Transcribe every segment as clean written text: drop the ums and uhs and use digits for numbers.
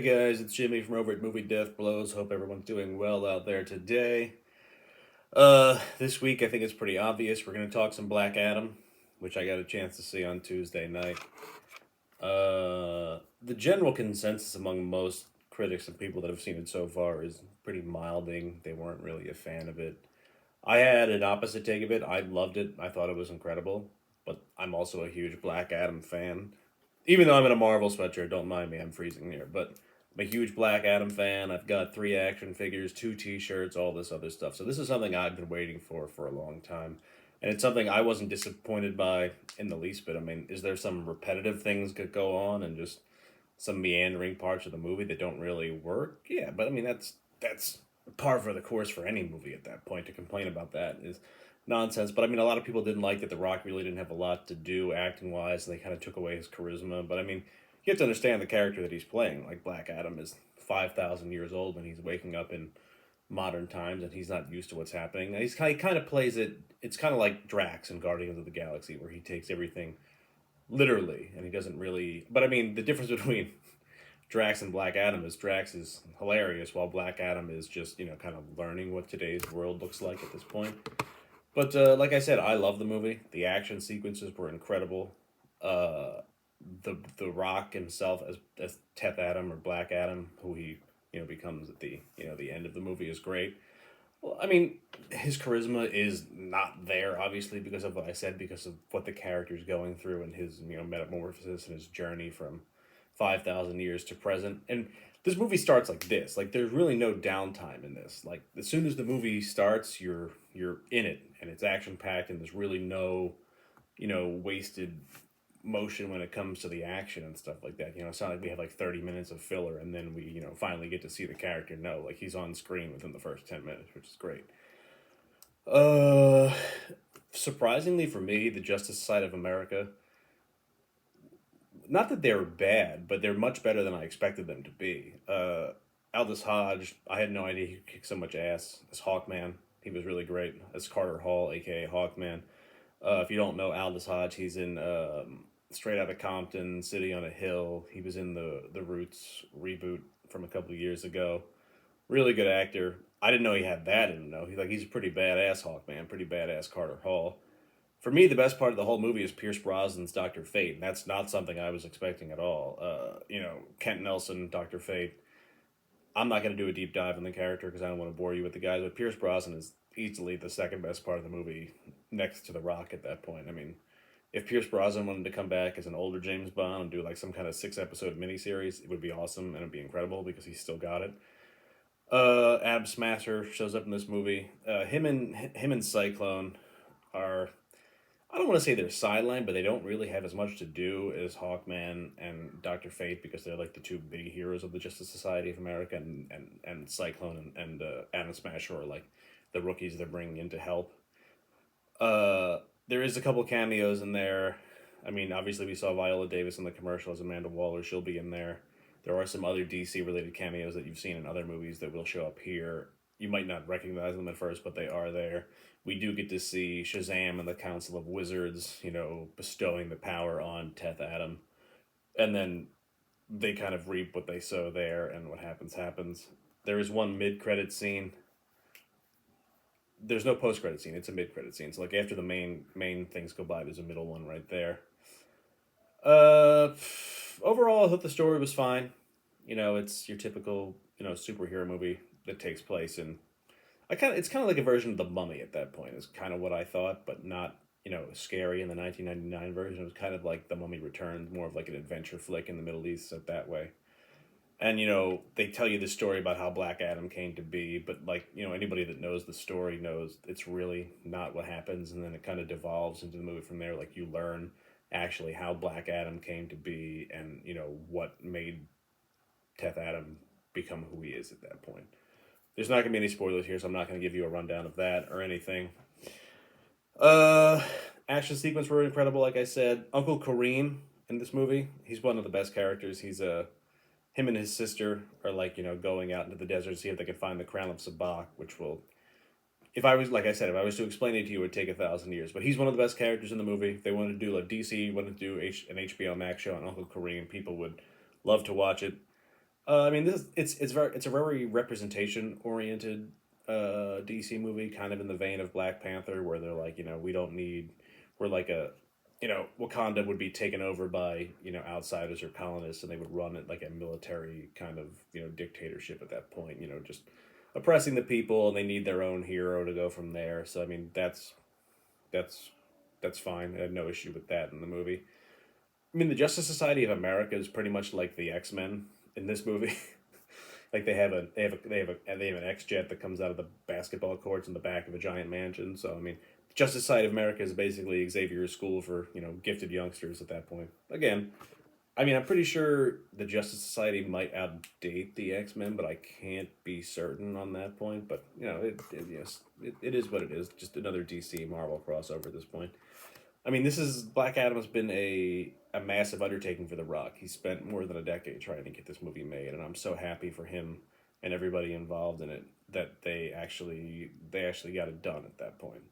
guys, it's Jimmy from over at Movie Death Blows. Hope everyone's doing well out there today. This week I think it's pretty obvious. We're gonna talk some Black Adam, which I got a chance to see on Tuesday night. The general consensus among most critics and people that have seen it so far is pretty milding. They weren't really a fan of it. I had an opposite take of it. I loved it. I thought it was incredible, but I'm also a huge Black Adam fan. Even though I'm in a Marvel sweatshirt, don't mind me, I'm freezing here. But I'm a huge Black Adam fan. I've got 3 action figures, 2 T-shirts, all this other stuff. So this is something I've been waiting for a long time, and it's something I wasn't disappointed by in the least bit. I mean, is there some repetitive things that go on and just some meandering parts of the movie that don't really work? Yeah, but I mean that's par for the course for any movie at that point. To complain about that is nonsense. But I mean, a lot of people didn't like that The Rock really didn't have a lot to do acting wise, and they kind of took away his charisma. But I mean, you have to understand the character that he's playing. Like Black Adam is 5,000 years old when he's waking up in modern times, and he's not used to what's happening. And he kind of plays it. It's kind of like Drax in Guardians of the Galaxy, where he takes everything literally, and he doesn't really. But I mean, the difference between Drax and Black Adam is Drax is hilarious, while Black Adam is just kind of learning what today's world looks like at this point. But like I said, I love the movie. The action sequences were incredible. The Rock himself as Teth Adam or Black Adam, who he becomes at the the end of the movie, is great. Well, I mean, his charisma is not there, obviously, because of what I said, because of what the character's going through and his metamorphosis and his journey from 5,000 years to present. And this movie starts like this. Like there's really no downtime in this. Like as soon as the movie starts, you're in it, and it's action packed, and there's really no wasted motion when it comes to the action and stuff like that. It's not like we have like 30 minutes of filler and then we finally get to see the character. No, like he's on screen within the first 10 minutes, which is great. Uh Surprisingly for me, the Justice Society of America, not that they're bad, but they're much better than I expected them to be. Aldis Hodge, I had no idea he could kick so much ass as Hawkman. He was really great as Carter Hall, aka Hawkman. If you don't know Aldis Hodge, he's in Straight Outta Compton, City on a Hill. He was in the Roots reboot from a couple of years ago. Really good actor. I didn't know he had that in him, though. He's a pretty badass Hawkman, pretty badass Carter Hall. For me, the best part of the whole movie is Pierce Brosnan's Dr. Fate, and that's not something I was expecting at all. Kent Nelson, Dr. Fate. I'm not going to do a deep dive on the character because I don't want to bore you with the guys, but Pierce Brosnan is easily the second best part of the movie next to The Rock at that point. I mean, if Pierce Brosnan wanted to come back as an older James Bond and do like some kind of 6-episode miniseries, it would be awesome and it'd be incredible because he's still got it. Ab Smasher shows up in this movie. Him and Cyclone are, I don't want to say they're sidelined, but they don't really have as much to do as Hawkman and Dr. Fate because they're like the 2 big heroes of the Justice Society of America, and Cyclone and Adam Smasher are like the rookies they're bringing in to help. There is a couple cameos in there. I mean, obviously we saw Viola Davis in the commercial as Amanda Waller. She'll be in there. There are some other DC related cameos that you've seen in other movies that will show up here. You might not recognize them at first, but they are there. We do get to see Shazam and the Council of Wizards, bestowing the power on Teth Adam. And then they kind of reap what they sow there, and what happens, happens. There is one mid-credit scene. There's no post-credit scene. It's a mid-credit scene. So, like, after the main things go by, there's a middle one right there. Overall, I thought the story was fine. It's your typical, superhero movie that takes place in... It's kind of like a version of The Mummy at that point, is kind of what I thought, but not, scary in the 1999 version. It was kind of like The Mummy Returns, more of like an adventure flick in the Middle East, set that way. And, they tell you the story about how Black Adam came to be, but, like, anybody that knows the story knows it's really not what happens, and then it kind of devolves into the movie from there. Like, you learn actually how Black Adam came to be and, what made Teth Adam become who he is at that point. There's not going to be any spoilers here, so I'm not going to give you a rundown of that or anything. Action sequence were incredible, like I said. Uncle Kareem in this movie, he's one of the best characters. Him and his sister are like, going out into the desert to see if they can find the crown of Sabak, which will, if I was to explain it to you, it would take 1,000 years. But he's one of the best characters in the movie. They wanted to do, like, DC wanted to do an HBO Max show on Uncle Kareem. People would love to watch it. I mean, it's a very representation oriented DC movie, kind of in the vein of Black Panther, where they're like, we don't need, we're like Wakanda would be taken over by outsiders or colonists, and they would run it like a military kind of dictatorship at that point, just oppressing the people, and they need their own hero to go from there. So I mean, that's that's fine. I had no issue with that in the movie. I mean, the Justice Society of America is pretty much like the X-Men in this movie. Like they have an X jet that comes out of the basketball courts in the back of a giant mansion. So I mean, Justice Society of America is basically Xavier's school for gifted youngsters at that point. Again, I mean, I'm pretty sure the Justice Society might outdate the X Men, but I can't be certain on that point. But it is what it is. Just another DC Marvel crossover at this point. I mean, this is Black Adam's been a massive undertaking for The Rock. He spent more than a decade trying to get this movie made, and I'm so happy for him and everybody involved in it that they actually got it done at that point.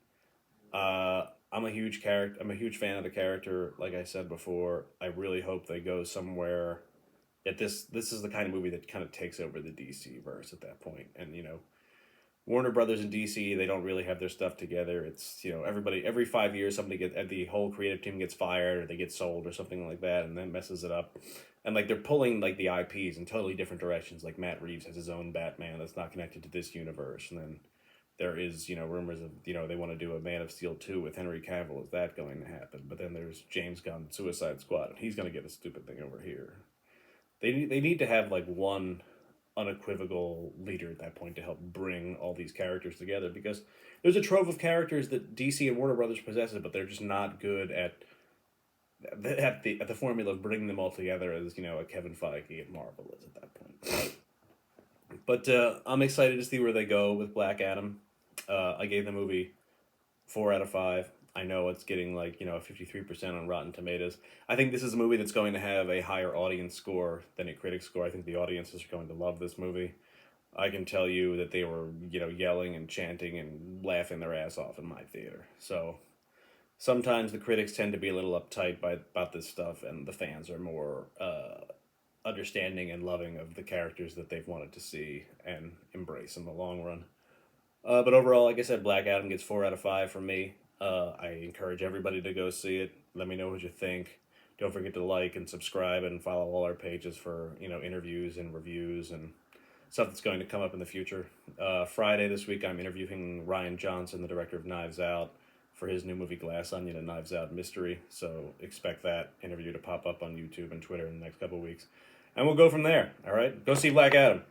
I'm a huge character. I'm a huge fan of the character. Like I said before, I really hope they go somewhere. This is the kind of movie that kind of takes over the DC verse at that point, and Warner Brothers and DC, they don't really have their stuff together. It's everybody every 5 years somebody the whole creative team gets fired or they get sold or something like that, and then messes it up. And like they're pulling like the IPs in totally different directions. Like Matt Reeves has his own Batman that's not connected to this universe, and then there is rumors of they want to do a Man of Steel 2 with Henry Cavill. Is that going to happen? But then there's James Gunn's Suicide Squad, and he's going to get a stupid thing over here. They need to have like one unequivocal leader at that point to help bring all these characters together, because there's a trove of characters that DC and Warner Brothers possesses, but they're just not good at the formula of bringing them all together as a Kevin Feige and Marvel is at that point. But I'm excited to see where they go with Black Adam. I gave the movie 4 out of 5. I know it's getting like 53% on Rotten Tomatoes. I think this is a movie that's going to have a higher audience score than a critic score. I think the audiences are going to love this movie. I can tell you that they were yelling and chanting and laughing their ass off in my theater. So sometimes the critics tend to be a little uptight about this stuff, and the fans are more understanding and loving of the characters that they've wanted to see and embrace in the long run. But overall, like I said, Black Adam gets 4 out of 5 from me. I encourage everybody to go see it. Let me know what you think. Don't forget to like and subscribe and follow all our pages for interviews and reviews and stuff that's going to come up in the future. Friday this week, I'm interviewing Rian Johnson, the director of Knives Out, for his new movie Glass Onion, a Knives Out mystery. So expect that interview to pop up on YouTube and Twitter in the next couple of weeks. And we'll go from there, all right? Go see Black Adam.